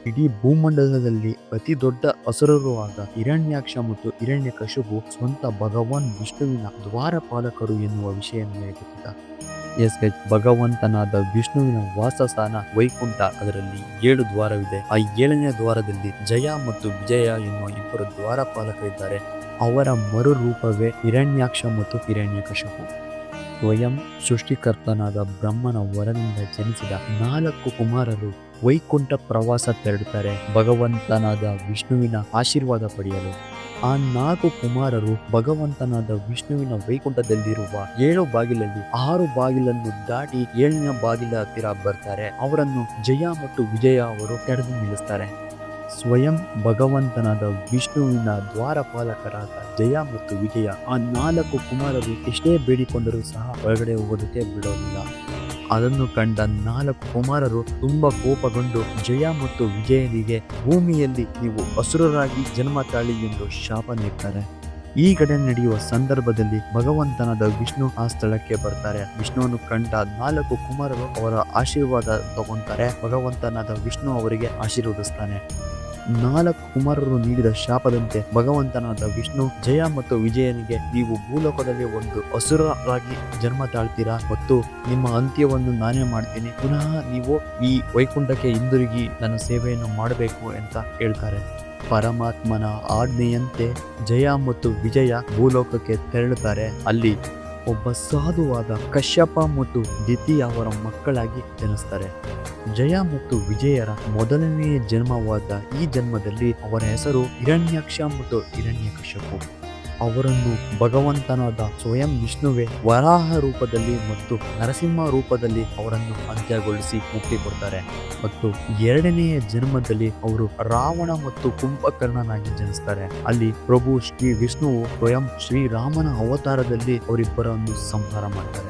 ಇಡೀ ಭೂಮಂಡಲದಲ್ಲಿ ಅತಿ ದೊಡ್ಡ ಅಸುರರು ಆದ ಹಿರಣ್ಯಾಕ್ಷ ಮತ್ತು ಹಿರಣ್ಯಕಶಿಪು ಸ್ವಂತ ಭಗವಾನ್ ವಿಷ್ಣುವಿನ ದ್ವಾರಪಾಲಕರು ಎನ್ನುವ ವಿಷಯ ನಿಮಗೆ ಗೊತ್ತಿದೆ. ಎಸ್ ಗೈಸ್, ಭಗವಂತನಾದ ವಿಷ್ಣುವಿನ ವಾಸಸ್ಥಾನ ವೈಕುಂಠ. ಅದರಲ್ಲಿ 7 ದ್ವಾರವಿದೆ. ಆ 7ನೇ ದ್ವಾರದಲ್ಲಿ ಜಯ ಮತ್ತು ವಿಜಯ ಎನ್ನುವ ಇಬ್ಬರು ದ್ವಾರಪಾಲಕರಿದ್ದಾರೆ. ಅವರ ಮರುರೂಪವೇ ಹಿರಣ್ಯಾಕ್ಷ ಮತ್ತು ಹಿರಣ್ಯಕಶಿಪು. ಸ್ವಯಂ ಸೃಷ್ಟಿಕರ್ತನಾದ ಬ್ರಹ್ಮನ ವರದಿಂದ ಜನಿಸಿದ 4 ಕುಮಾರರು ವೈಕುಂಠ ಪ್ರವಾಸ ತೆರಳುತ್ತಾರೆ ಭಗವಂತನಾದ ವಿಷ್ಣುವಿನ ಆಶೀರ್ವಾದ ಪಡೆಯಲು. ಆ 4 ಕುಮಾರರು ಭಗವಂತನಾದ ವಿಷ್ಣುವಿನ ವೈಕುಂಠದಲ್ಲಿರುವ 7 ಬಾಗಿಲಲ್ಲಿ 6 ಬಾಗಿಲನ್ನು ದಾಟಿ 7ನೇ ಬಾಗಿಲ ಹತ್ತಿರ ಬರ್ತಾರೆ. ಅವರನ್ನು ಜಯ ಮತ್ತು ವಿಜಯ ಅವರು ತಡೆದು ನಿಲ್ಲಿಸ್ತಾರೆ. ಸ್ವಯಂ ಭಗವಂತನಾದ ವಿಷ್ಣುವಿನ ದ್ವಾರಪಾಲಕರಾದ ಜಯ ಮತ್ತು ವಿಜಯ ಆ 4 ಕುಮಾರರು ಎಷ್ಟೇ ಬೇಡಿಕೊಂಡರೂ ಸಹ ಹೊರಗಡೆ ಹೋಗೋದಕ್ಕೆ ಬಿಡೋದಿಲ್ಲ. ಅದನ್ನು ಕಂಡ 4 ಕುಮಾರರು ತುಂಬಾ ಕೋಪಗೊಂಡು ಜಯ ಮತ್ತು ವಿಜಯನಿಗೆ ಭೂಮಿಯಲ್ಲಿ ನೀವು ಅಸುರರಾಗಿ ಜನ್ಮ ತಾಳಿ ಎಂದು ಶಾಪ ನೀಡ್ತಾರೆ. ಈ ಕಡೆ ನಡೆಯುವ ಸಂದರ್ಭದಲ್ಲಿ ಭಗವಂತನಾದ ವಿಷ್ಣು ಆ ಸ್ಥಳಕ್ಕೆ ಬರ್ತಾರೆ. ವಿಷ್ಣುವನ್ನು ಕಂಡ 4 ಕುಮಾರರು ಅವರ ಆಶೀರ್ವಾದ ತಗೊಂತಾರೆ. ಭಗವಂತನಾದ ವಿಷ್ಣು ಅವರಿಗೆ ಆಶೀರ್ವದಿಸ್ತಾನೆ. 4 ಕುಮಾರರು ನೀಡಿದ ಶಾಪದಂತೆ ಭಗವಂತನಾದ ವಿಷ್ಣು ಜಯ ಮತ್ತು ವಿಜಯನಿಗೆ ನೀವು ಭೂಲೋಕದಲ್ಲಿ ಒಂದು ಅಸುರರಾಗಿ ಜನ್ಮ ತಾಳ್ತೀರಾ ಮತ್ತು ನಿಮ್ಮ ಅಂತ್ಯವನ್ನು ನಾನೇ ಮಾಡ್ತೀನಿ. ಪುನಃ ನೀವು ಈ ವೈಕುಂಠಕ್ಕೆ ಹಿಂದಿರುಗಿ ನನ್ನ ಸೇವೆಯನ್ನು ಮಾಡಬೇಕು ಅಂತ ಹೇಳ್ತಾರೆ. ಪರಮಾತ್ಮನ ಆಜ್ಞೆಯಂತೆ ಜಯ ಮತ್ತು ವಿಜಯ ಭೂಲೋಕಕ್ಕೆ ತೆರಳುತ್ತಾರೆ. ಅಲ್ಲಿ ಒಬ್ಬ ಸಾಧುವಾದ ಕಶ್ಯಪ ಮತ್ತು ದಿತಿ ಅವರ ಮಕ್ಕಳಾಗಿ ಜನಿಸ್ತಾರೆ. ಜಯ ಮತ್ತು ವಿಜಯರ ಮೊದಲನೆಯ ಜನ್ಮವಾದ ಈ ಜನ್ಮದಲ್ಲಿ ಅವರ ಹೆಸರು ಹಿರಣ್ಯಾಕ್ಷ ಮತ್ತು ಹಿರಣ್ಯಕಶಿಪು. ಅವರನ್ನು ಭಗವಂತನಾದ ಸ್ವಯಂ ವಿಷ್ಣುವೇ ವರಾಹ ರೂಪದಲ್ಲಿ ಮತ್ತು ನರಸಿಂಹ ರೂಪದಲ್ಲಿ ಅವರನ್ನು ಅಂತ್ಯಗೊಳಿಸಿ ಮುಕ್ತಿ ಕೊಡ್ತಾರೆ. ಮತ್ತು 2ನೆಯ ಜನ್ಮದಲ್ಲಿ ಅವರು ರಾವಣ ಮತ್ತು ಕುಂಭಕರ್ಣನಾಗಿ ಜನಿಸ್ತಾರೆ. ಅಲ್ಲಿ ಪ್ರಭು ಶ್ರೀ ವಿಷ್ಣುವು ಸ್ವಯಂ ಶ್ರೀರಾಮನ ಅವತಾರದಲ್ಲಿ ಅವರಿಬ್ಬರನ್ನು ಸಂಹಾರ ಮಾಡ್ತಾರೆ.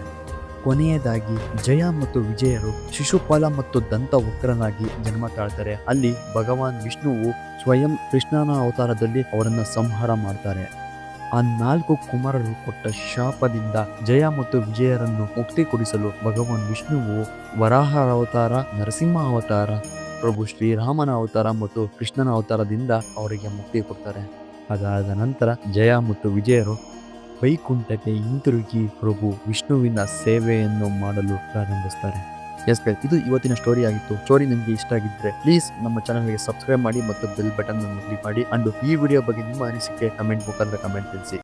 ಕೊನೆಯದಾಗಿ ಜಯ ಮತ್ತು ವಿಜಯರು ಶಿಶುಪಾಲ ಮತ್ತು ದಂತವಕ್ರನಾಗಿ ಜನ್ಮ ತಾಳ್ತಾರೆ. ಅಲ್ಲಿ ಭಗವಾನ್ ವಿಷ್ಣುವು ಸ್ವಯಂ ಕೃಷ್ಣನ ಅವತಾರದಲ್ಲಿ ಅವರನ್ನು ಸಂಹಾರ ಮಾಡ್ತಾರೆ. ಆ 4 ಕುಮಾರರು ಕೊಟ್ಟ ಶಾಪದಿಂದ ಜಯ ಮತ್ತು ವಿಜಯರನ್ನು ಮುಕ್ತಿ ಕೊಡಿಸಲು ಭಗವಾನ್ ವಿಷ್ಣುವು ವರಾಹ ಅವತಾರ, ನರಸಿಂಹ ಅವತಾರ, ಪ್ರಭು ಶ್ರೀರಾಮನ ಅವತಾರ ಮತ್ತು ಕೃಷ್ಣನ ಅವತಾರದಿಂದ ಅವರಿಗೆ ಮುಕ್ತಿ ಕೊಡ್ತಾರೆ. ಅದಾದ ನಂತರ ಜಯ ಮತ್ತು ವಿಜಯರು ವೈಕುಂಠಕ್ಕೆ ಹಿಂತಿರುಗಿ ಪ್ರಭು ವಿಷ್ಣುವಿನ ಸೇವೆಯನ್ನು ಮಾಡಲು ಪ್ರಾರಂಭಿಸ್ತಾರೆ. ಎಸ್ ಗೈಸ್, ಇದು ಇವತ್ತಿನ ಸ್ಟೋರಿ ಆಗಿತ್ತು. ಸ್ಟೋರಿ ನಿಮಗೆ ಇಷ್ಟ ಆಗಿದ್ರೆ ಪ್ಲೀಸ್ ನಮ್ಮ ಚಾನಲ್ಗೆ ಸಬ್ಸ್ಕ್ರೈಬ್ ಮಾಡಿ ಮತ್ತು ಬೆಲ್ ಬಟನ್ ಅನ್ನು ಕ್ಲಿಕ್ ಮಾಡಿ. ಅಂಡ್ ಈ ವಿಡಿಯೋ ಬಗ್ಗೆ ನಿಮ್ಮ ಅನಿಸಿಕೆ ಕಮೆಂಟ್ ಮುಖಾಂತರ ಕಮೆಂಟ್ ತಿಳಿಸಿ.